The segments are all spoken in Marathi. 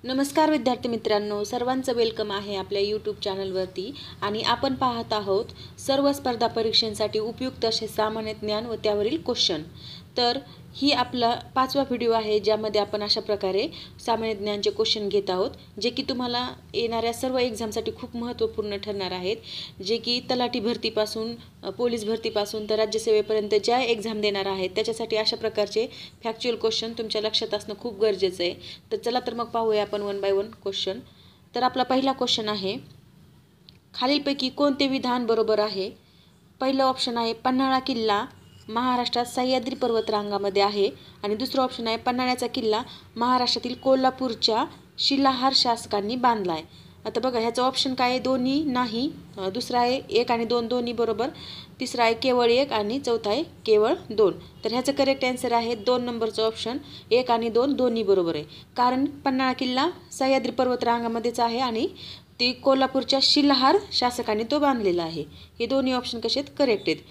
नमस्कार विद्यार्थी मित्रांनो, सर्वांचं वेलकम आहे आपल्या यूट्यूब चॅनलवरती. आणि आपण पाहत आहोत सर्व स्पर्धा परीक्षांसाठी उपयुक्त असे सामान्य ज्ञान व त्यावरील क्वेश्चन. तर ही आपला 5वा व्हिडिओ आहे ज्यामध्ये आपण अशा प्रकारे सामान्य ज्ञानचे क्वेश्चन घेत आहोत, जे की तुम्हाला येणाऱ्या सर्व एक्झामसाठी खूप महत्त्वपूर्ण ठरणार आहेत. जे की तलाठी भरतीपासून पोलीस भरतीपासून तर राज्यसेवेपर्यंत ज्या एक्झाम देणार आहेत त्याच्यासाठी अशा प्रकारचे फॅक्च्युअल क्वेश्चन तुमच्या लक्षात असणं खूप गरजेचं आहे. तर चला तर मग पाहूया आपण 1 बाय 1 क्वेश्चन. तर आपला पहिला क्वेश्चन आहे, खालीलपैकी कोणते विधान बरोबर आहे? पहिलं ऑप्शन आहे पन्हाळा किल्ला महाराष्ट्रात सह्याद्री पर्वतरांगामध्ये आहे. आणि दुसरं ऑप्शन आहे पन्हाळ्याचा किल्ला महाराष्ट्रातील कोल्हापूरच्या शिलाहार शासकांनी बांधला आहे. आता बघा ह्याचं ऑप्शन काय आहे? दोन्ही नाही. दुसरा आहे 1 आणि 2 दोन्ही बरोबर. तिसरा आहे केवळ 1 आणि चौथा आहे केवळ 2. तर ह्याचं करेक्ट आन्सर आहे 2 नंबरचं ऑप्शन. 1 आणि 2 दोन्ही बरोबर आहे. कारण पन्हाळा किल्ला सह्याद्री पर्वतरांगामध्येच आहे आणि ते कोल्हापूरच्या शिलाहार शासकांनी तो बांधलेला आहे. हे दोन्ही ऑप्शन कसे आहेत? करेक्ट आहेत.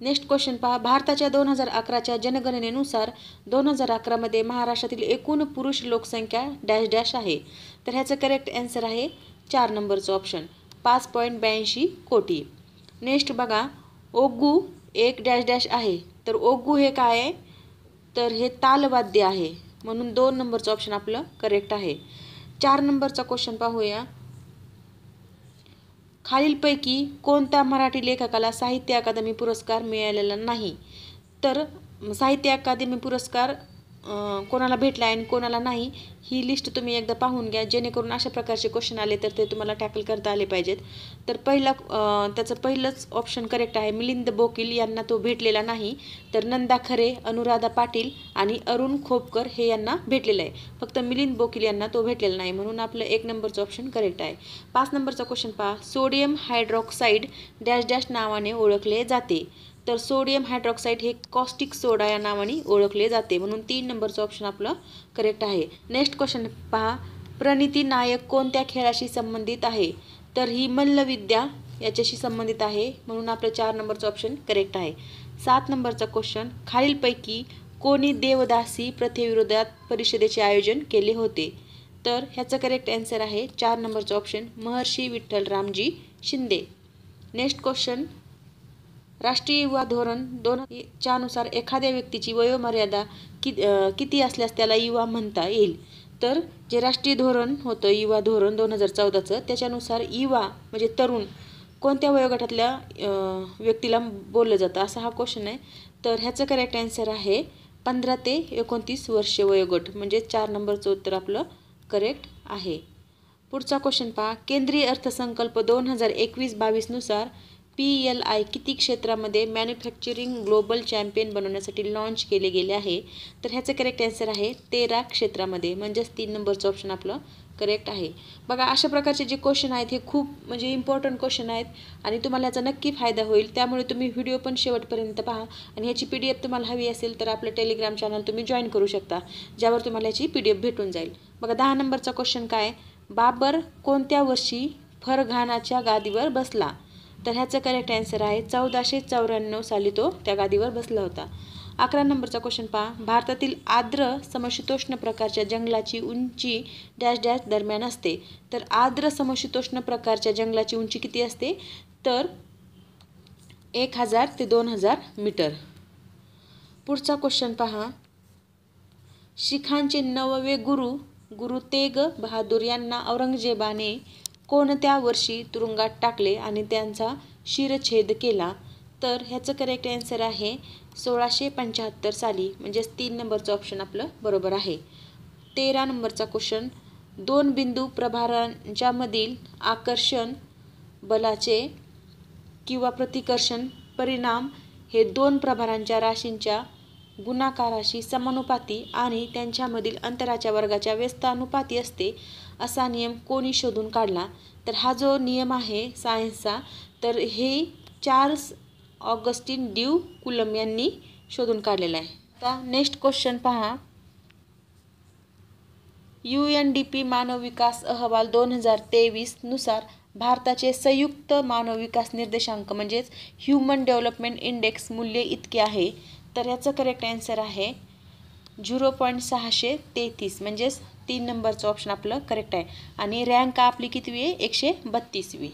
नेक्स्ट क्वेश्चन पहा, भारताच्या 2011च्या जनगणनेनुसार 2011 मध्ये महाराष्ट्रातील एकूण पुरुष लोकसंख्या डॅश डॅश आहे. तर ह्याचं करेक्ट आन्सर आहे 4 नंबरचं ऑप्शन 5.82 कोटी. नेक्स्ट बघा, ओग्गू एक डॅश डॅश आहे. तर ओग्गू हे काय आहे? तर हे तालवाद्य आहे, म्हणून 2 नंबरचं ऑप्शन आपलं करेक्ट आहे. 4 नंबरचा क्वेश्चन पाहूया, खालीलपैकी कोणत्या मराठी लेखकाला साहित्य अकादमी पुरस्कार मिळालेला नाही? तर साहित्य अकादमी पुरस्कार कोणाला भेटला आहे आणि कोणाला नाही ही लिस्ट तुम्ही एकदा पाहून घ्या, जेणेकरून अशा प्रकारचे क्वेश्चन आले तर ते तुम्हाला टॅकल करता आले पाहिजेत. तर त्याचं पहिलंच ऑप्शन करेक्ट आहे, मिलिंद बोकील यांना तो भेटलेला नाही. तर नंदा खरे, अनुराधा पाटील आणि अरुण खोपकर हे यांना भेटलेलं आहे. फक्त मिलिंद बोकील यांना तो भेटलेला नाही, म्हणून आपलं 1 नंबरचं ऑप्शन करेक्ट आहे. 5 नंबरचा क्वेश्चन पहा, सोडियम हायड्रॉक्साईड डॅश डॅश नावाने ओळखले जाते. तर सोडियम हायड्रॉक्साईड हे कॉस्टिक सोडा या नावाने ओळखले जाते, म्हणून 3 नंबरचं ऑप्शन आपलं करेक्ट आहे. नेक्स्ट क्वेश्चन पहा, प्रणिती नायक कोणत्या खेळाशी संबंधित आहे? तर ही मल्लविद्या याच्याशी संबंधित आहे, म्हणून आपलं 4 नंबरचं ऑप्शन करेक्ट आहे. 7 नंबरचा क्वेश्चन, खालीलपैकी कोणी देवदासी प्रथेविरोधात परिषदेचे आयोजन केले होते? तर ह्याचं करेक्ट आन्सर आहे 4 नंबरचं ऑप्शन महर्षी विठ्ठलरामजी शिंदे. नेक्स्ट क्वेश्चन, राष्ट्रीय युवा धोरण 2च्या नुसार एखाद्या व्यक्तीची वयोमर्यादा किती असल्यास त्याला युवा म्हणता येईल? तर जे राष्ट्रीय धोरण होतं युवा धोरण 2014चं त्याच्यानुसार युवा म्हणजे तरुण कोणत्या वयोगटातल्या व्यक्तीला बोललं जातं असा हा क्वेश्चन आहे. तर ह्याचं करेक्ट आन्सर आहे 15 ते 29 वर्ष वयोगट, म्हणजे 4 नंबरचं उत्तर आपलं करेक्ट आहे. पुढचा क्वेश्चन पहा, केंद्रीय अर्थसंकल्प 2021-22 नुसार PLI किती क्षेत्रामध्ये मॅन्युफॅक्चरिंग ग्लोबल चॅम्पियन बनवण्यासाठी लॉन्च केले गेले आहे? तर ह्याचं करेक्ट आन्सर आहे 13 क्षेत्रामध्ये, म्हणजेच 3 नंबरचं ऑप्शन आपलं करेक्ट आहे. बघा अशा प्रकारचे जे क्वेश्चन आहेत हे खूप म्हणजे इम्पॉर्टंट क्वेश्चन आहेत आणि तुम्हाला याचा नक्की फायदा होईल. त्यामुळे तुम्ही व्हिडिओ पण शेवटपर्यंत पहा आणि ह्याची PDF तुम्हाला हवी असेल तर आपलं टेलिग्राम चॅनल तुम्ही जॉईन करू शकता, ज्यावर तुम्हाला याची PDF भेटून जाईल. बघा 10 नंबरचा क्वेश्चन काय, बाबर कोणत्या वर्षी फरघानाच्या गादीवर बसला? तर ह्याचं करेक्ट आन्सर आहे 1494 साली तो त्या गादीवर बसला होता. 11 नंबरचा क्वेश्चन पहा, भारतातील आर्द्र समशीतोष्ण प्रकारच्या जंगलाची उंची डॅश डॅश दरम्यान असते. तर आर्द्र समशीतोष्ण प्रकारच्या जंगलाची उंची किती असते? तर 1000 ते 2000 मीटर. पुढचा क्वेश्चन पहा, शीखांचे 9वे गुरु तेग बहादूर यांना औरंगजेबाने कोणत्या वर्षी तुरुंगात टाकले आणि त्यांचा शिरच्छेद केला? तर ह्याचं करेक्ट आन्सर आहे 1675 साली, म्हणजेच 3 नंबरचं ऑप्शन आपलं बरोबर आहे. 13 नंबरचा क्वेश्चन, 2 बिंदू प्रभारांच्या मधील आकर्षण बलाचे किंवा प्रतिकर्षण परिणाम हे 2 प्रभारांच्या राशींच्या गुणाकाराशी समानुपाती आणि त्यांच्यामधील अंतराच्या वर्गाच्या व्यस्तानुपाती असते असा नियम कोणी शोधून काढला? तर हा जो नियम आहे सायन्सचा तर हे चार्ल्स ऑगस्टिन ड्यू कुलम यांनी शोधून काढलेला आहे. आता नेक्स्ट क्वेश्चन पहा, UNDP मानव विकास अहवाल 2023 नुसार भारताचे संयुक्त मानव विकास निर्देशांक म्हणजेच ह्युमन डेव्हलपमेंट इंडेक्स मूल्य इतके आहे. तर याचं करेक्ट आन्सर आहे 0.633, म्हणजेच 3 नंबरचं ऑप्शन आपलं करेक्ट आहे. आणि रँक आपली कितवी आहे? 132वी.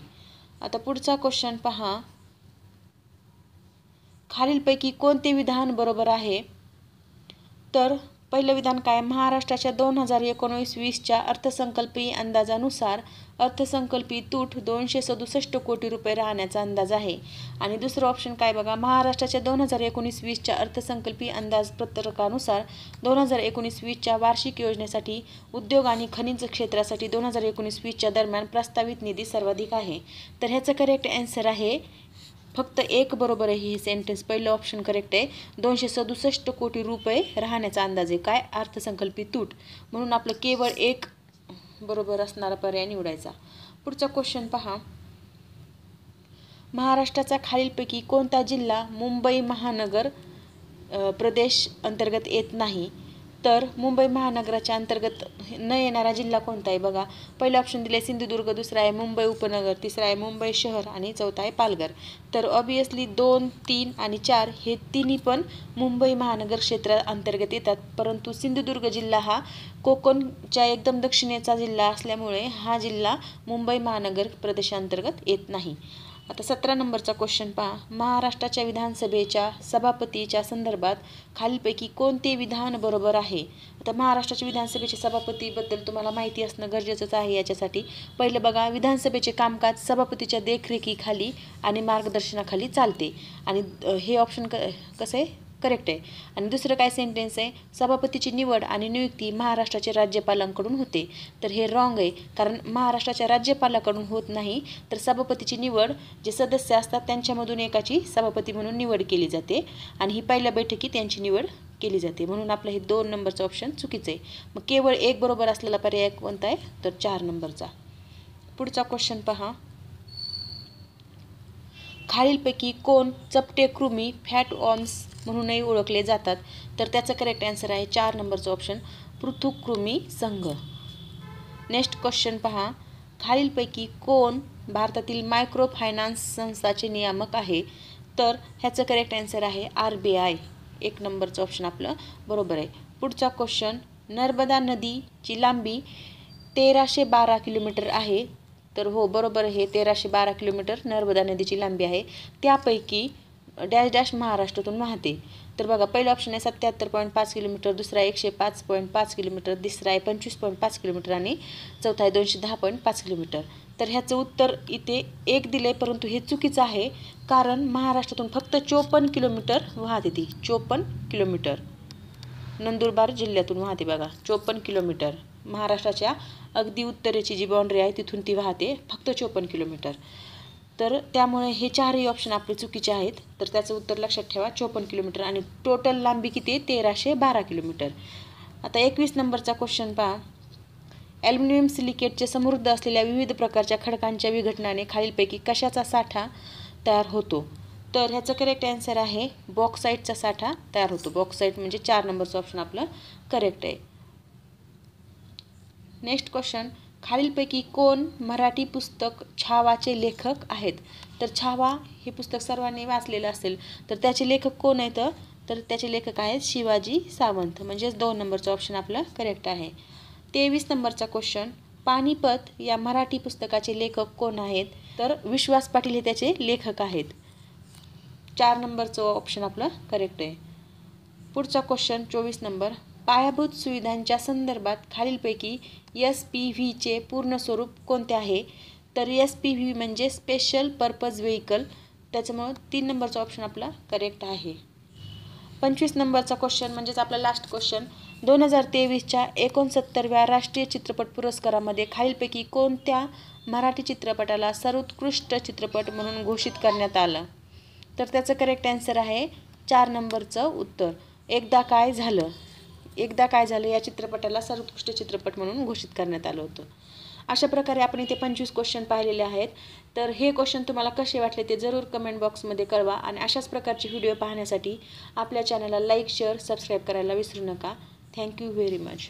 आता पुढचा क्वेश्चन पहा. खालीलपैकी कोणते विधान बरोबर आहे? तर पहिलं विधान काय? महाराष्ट्राच्या 2019-20च्या अर्थसंकल्पीय अंदाजानुसार अर्थसंकल्पीय तूट 267 कोटी रुपये राहण्याचा अंदाज आहे. आणि दुसरं ऑप्शन काय बघा? महाराष्ट्राच्या 2019-20च्या अर्थसंकल्पीय अंदाजपत्रकानुसार 2019-20च्या वार्षिक योजनेसाठी उद्योग आणि खनिज क्षेत्रासाठी 2019-20च्या दरम्यान प्रस्तावित निधी सर्वाधिक आहे. तर ह्याचं करेक्ट आन्सर आहे फक्त एक बरोबर आहे. ही सेंटेन्स पहिलं ऑप्शन करेक्ट आहे. 267 कोटी रुपये राहण्याचा अंदाज आहे. काय? अर्थसंकल्पीय तूट. म्हणून आपलं केवळ एक बरोबर असणारा पर्याय निवडायचा. पुढचा क्वेश्चन पहा. महाराष्ट्राचा खालीलपैकी कोणता जिल्हा मुंबई महानगर प्रदेश अंतर्गत येत नाही? तर मुंबई महानगराच्या अंतर्गत न येणारा जिल्हा कोणता आहे बघा? पहिलं ऑप्शन दिले सिंधुदुर्ग, दुसरा आहे मुंबई उपनगर, तिसरा आहे मुंबई शहर आणि चौथा आहे पालघर. तर ऑब्वियसली 2, 3 आणि 4 हे तिन्ही पण मुंबई महानगर क्षेत्राअंतर्गत येतात. परंतु सिंधुदुर्ग जिल्हा हा कोकणच्या एकदम दक्षिणेचा जिल्हा असल्यामुळे हा जिल्हा मुंबई महानगर प्रदेशांतर्गत येत नाही. आता 17 नंबरचा क्वेश्चन पहा. महाराष्ट्राच्या विधानसभेच्या सभापतीच्या संदर्भात खालीलपैकी कोणते विधान बरोबर आहे? आता महाराष्ट्राच्या विधानसभेच्या सभापतीबद्दल तुम्हाला माहिती असणं गरजेचंच आहे. याच्यासाठी पहिलं बघा, विधानसभेचे कामकाज सभापतीच्या देखरेखीखाली आणि मार्गदर्शनाखाली चालते. आणि हे ऑप्शन कसं आहे? करेक्ट आहे. आणि दुसरं काय सेंटेन्स आहे? सभापतीची निवड आणि नियुक्ती महाराष्ट्राच्या राज्यपालांकडून होते. तर हे रॉंग आहे. कारण महाराष्ट्राच्या राज्यपालाकडून होत नाही, तर सभापतीची निवड जे सदस्य असतात त्यांच्यामधून एकाची सभापती म्हणून निवड केली जाते आणि ही पहिल्या बैठकीत त्यांची निवड केली जाते. म्हणून आपलं हे 2 नंबरचं ऑप्शन चुकीचं आहे. मग केवळ एक बरोबर असलेला पर्याय कोणता आहे? तर 4 नंबरचा. पुढचा क्वेश्चन पहा. खालीलपैकी कोण चपटे कृमी फॅटवर्म्स म्हणूनही ओळखले जातात? तर त्याचं करेक्ट आन्सर आहे 4 नंबरचं ऑप्शन पृथुकृमी संघ. नेक्स्ट क्वेश्चन पहा. खालीलपैकी कोण भारतातील मायक्रो फायनान्स संस्थाचे नियामक आहे? तर ह्याचं करेक्ट आन्सर आहे RBI. 1 नंबरचं ऑप्शन आपलं बरोबर आहे. पुढचा क्वेश्चन. नर्मदा नदीची लांबी 1312 किलोमीटर आहे. तर हो बरोबर आहे. 1312 किलोमीटर नर्मदा नदीची लांबी आहे. त्यापैकी डॅश डॅश महाराष्ट्रातून वाहते. तर बघा, पहिलं ऑप्शन आहे 77.5 किलोमीटर, दुसरा आहे 105.5 किलोमीटर, तिसरा आहे 25.5 किलोमीटर आणि चौथा आहे 210.5 किलोमीटर. तर ह्याचं उत्तर इथे 1 दिले, परंतु हे चुकीचं आहे. कारण महाराष्ट्रातून फक्त 54 किलोमीटर वाहते. ती 54 किलोमीटर नंदुरबार जिल्ह्यातून वाहते. बघा, 54 किलोमीटर महाराष्ट्राच्या अगदी उत्तरेची जी बाउंड्री आहे तिथून ती वाहते, फक्त 54 किलोमीटर. तर त्यामुळे हे 4ही ऑप्शन आपले चुकीचे आहेत. तर त्याचं उत्तर लक्षात ठेवा, 54 किलोमीटर. आणि टोटल लांबी किती आहे? 1312 किलोमीटर. आता 21 नंबरचा क्वेश्चन पहा. ॲल्युमिनियम सिलिकेटचे समृद्ध असलेल्या विविध प्रकारच्या खडकांच्या विघटनाने खालीलपैकी कशाचा साठा तयार होतो? तर ह्याचं करेक्ट आन्सर आहे बॉक्साईटचा साठा तयार होतो. बॉक्साईट म्हणजे 4 नंबरचं ऑप्शन आपलं करेक्ट आहे. Next question. खालीलपैकी कोण मराठी पुस्तक छावाचे लेखक आहेत? तर छावा हे पुस्तक सर्वांनी वाचलेलं असेल. तर त्याचे लेखक कोण आहेत? तर त्याचे लेखक आहेत शिवाजी सावंत. म्हणजेच 2 नंबरचं ऑप्शन आपलं करेक्ट आहे. 23 नंबरचा क्वेश्चन. पानिपत या मराठी पुस्तकाचे लेखक कोण आहेत? तर विश्वास पाटील हे त्याचे लेखक आहेत. 4 नंबरचं ऑप्शन आपलं करेक्ट आहे. पुढचा क्वेश्चन 24 नंबर. पायाभूत सुविधांच्या संदर्भात खालीलपैकी SPVचे पूर्ण स्वरूप कोणते आहे? तर SPV म्हणजे स्पेशल पर्पज व्हेकल. त्याच्यामुळं 3 नंबरचा ऑप्शन आपला करेक्ट आहे. 25 नंबरचा क्वेश्चन म्हणजेच आपला लास्ट क्वेश्चन. 2023च्या 69व्या राष्ट्रीय चित्रपट पुरस्कारामध्ये खालीलपैकी कोणत्या मराठी चित्रपटाला सर्वोत्कृष्ट चित्रपट म्हणून घोषित करण्यात आलं? तर त्याचं करेक्ट आन्सर आहे 4 नंबरचं उत्तर एकदा काय झालं. एकदा काय झालं या चित्रपटाला सर्वोत्कृष्ट चित्रपट म्हणून घोषित करण्यात आलं होतं. अशा प्रकारे आपण इथे 25 क्वेश्चन पाहिलेले आहेत. तर हे क्वेश्चन तुम्हाला कसे वाटले ते जरूर कमेंट बॉक्समध्ये कळवा. आणि अशाच प्रकारचे व्हिडिओ पाहण्यासाठी आपल्या चॅनलला लाईक, शेअर, सबस्क्राईब करायला विसरू नका. Thank you very much.